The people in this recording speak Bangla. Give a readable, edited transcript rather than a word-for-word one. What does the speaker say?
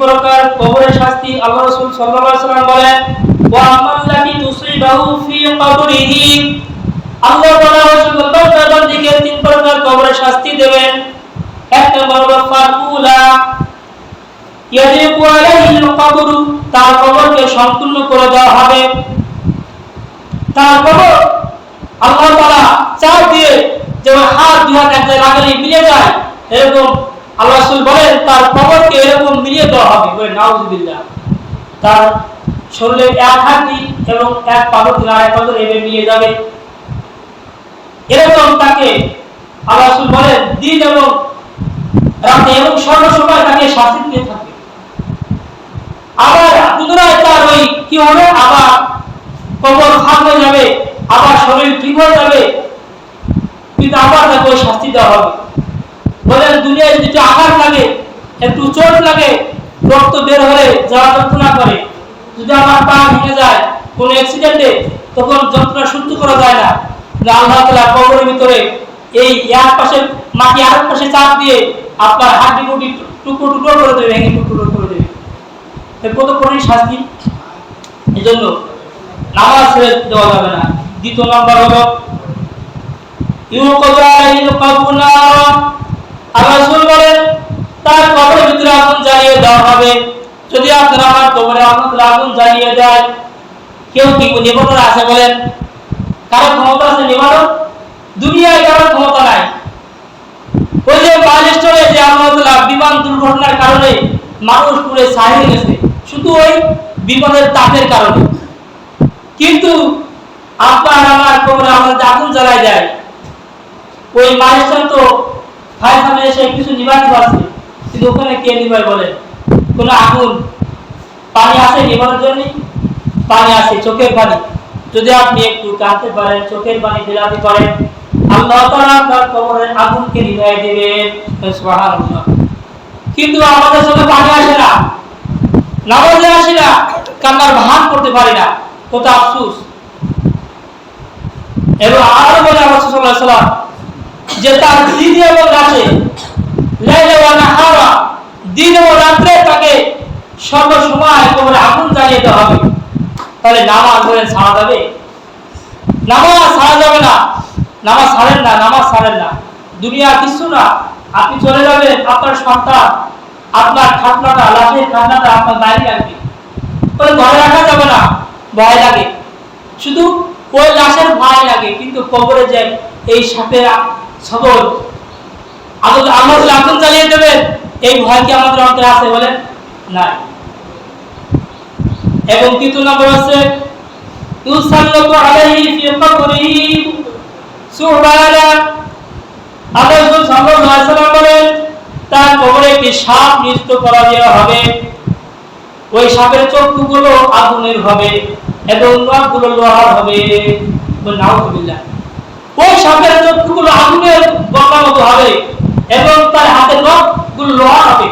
প্রকার কবরের শাস্তি আল্লাহ রাসূল সাল্লাল্লাহু আলাইহি ওয়াসাল্লাম বলেন, ওয়া আমাল্লাতি তুসিবাহু ফি কবরিহি, আল্লাহ তাআলা ওই বান্দাকে তিন প্রকার কবরের শাস্তি দেবেন। এক নম্বর হলো ফাকুলা ইয়াদিকু আলাইহিল কবর, তার কবরকে সম্পূর্ণ করে দেওয়া হবে। তার কবর আল্লাহ তাআলা চাপ দিয়ে যেমন হাত দুই হাত এক জায়গায় লাগালে মিলে যায়, এরকম আল্লাহ রাসূল বলেন তার কবরকে এরকম মিলিয়ে দেওয়া হবে। বলে নাউযুবিল্লাহ। তার শরীরে এক হাড়ি এবং এক পাথর থেকে আরেক পাথর এভাবে মিলিয়ে যাবে। এরকম তাকে আল্লাহ রাসূল বলেন দিন এবং রাতে এবং সর্বসময় তাকে শাস্তি দিতে থাকবে। আবার পুনরায় তার ওই কি হবে, আবার কবর ফাঁক হয়ে যাবে, আবার শরীর ঠিক হয়ে যাবে, কিন্তু আবার তাকে ওই শাস্তি দেওয়া হবে। বলেন দুনিয়ায় যদি আঘাত লাগে, একটু চোট লাগে, রক্ত বের হলে যারা যন্ত্রণা করে, যদি আমার পা ভেঙে যায় কোন অ্যাক্সিডেন্টে, তখন যন্ত্রণা সহ্য করা যায় না। আল্লাহ তাআলা কবরের ভিতরে এই এক পাশে মাটি আরেক পাশে চাপ দিয়ে আপনার হাড়ি মুটি টুকরো টুকরো করে দেবে, ভেঙে টুকরো করে দেবে। কত কঠিন শাস্তি! এজন্য নামাজ ছেড়ে দেওয়া যাবে না। দ্বিতীয় নম্বর হলো ইউকদাইল কবুনা, আল্লাহ রাসূল বলেন তার কবরের ভিতরে আগুন জ্বালিয়ে দেওয়া হবে। যদি আপনারা আমার কবরে আগুন জ্বালিয়ে দেয়, কেউ কি নিবারণ আছে বলেন? কারো ক্ষমতা আছে নিবারণ? দুনিয়ায় কারো ক্ষমতা নাই। ওই যে বালিস্টরে যে আল্লাহ বিমান দুর্ঘটনার কারণে মানুষ পুরো ছাই হয়ে গেছে, শুধু ওই বিমানের তাপের কারণে। কিন্তু আপনার আমার কবরে আমরা আগুন জ্বালাই দেয়, ওই বালিস্টর তো ফায়ার সার্ভিস এসে কিছু নিবাতে পারছে, কিন্তু ওখানে কে নিবাই বলেন? কোন আগুন পানি আছে নিবানোর জন্য? পানি আছে, চোখের পানি। যদি আপনি একটু কাঁদতে পারেন, চোখের পানি বিলাতে পারেন, আল্লাহ তাআলা আপনার কবরের আগুনকে নিভাই দিবেন। সুবহানাল্লাহ। কিন্তু আমাদের চোখে পানি আসে না, নামাজে আসে না, কান্নার ভান করতে পারি না, কত আফসোস। এবং আরো বলে রাসূল সাল্লাল্লাহু আলাইহি ওয়াসাল্লাম যে তার দিন এবং রাতে, লাইলা ওয়া নাহারা, দিন এবং রাতে তাকে সর্বসময় কবরে আগুন জ্বালিয়ে দেওয়া হবে। তাহলে নামাজ ধরে ছাড়া যাবে? নামাজ ছাড়া যাবে না। নামাজ ছাড়েন না, নামাজ ছাড়েন না। দুনিয়া কিছু না, আপনি চলে যাবেন, আপনার সন্তান আপনার খাতনাটা, লাশের খাতনাটা আপনার বাইরে রাখবে। ওই ঘরে রাখা যাবে না, ভয় লাগে। শুধু ওই লাশের ভয় লাগে, কিন্তু কবরে যে এই সাপের সবল আগুন জ্বালিয়ে দেবেন, এই ভয় কি আমাদের অন্তরে আছে বলেন? না। এবং তৃতীয় নম্বর আছে ইউসাল্লাতু আলাইহি ফি কবরিহি সুবহানা, আল্লাহ রাসূল সাল্লাল্লাহু আলাইহি ওয়াসাল্লাম বলেন তার কবরে একটি সাপ নিযুক্ত করা দেওয়া হবে। ওই সাপের চক্ষুগুলো আগুনের হবে এবং নখগুলো লোহার হবে। নাউযুবিল্লাহ। ওই সাপের চক্ষুগুলো আগুনের গলার মতো হবে এবং তার হাতের নখগুলো লোহার হবে।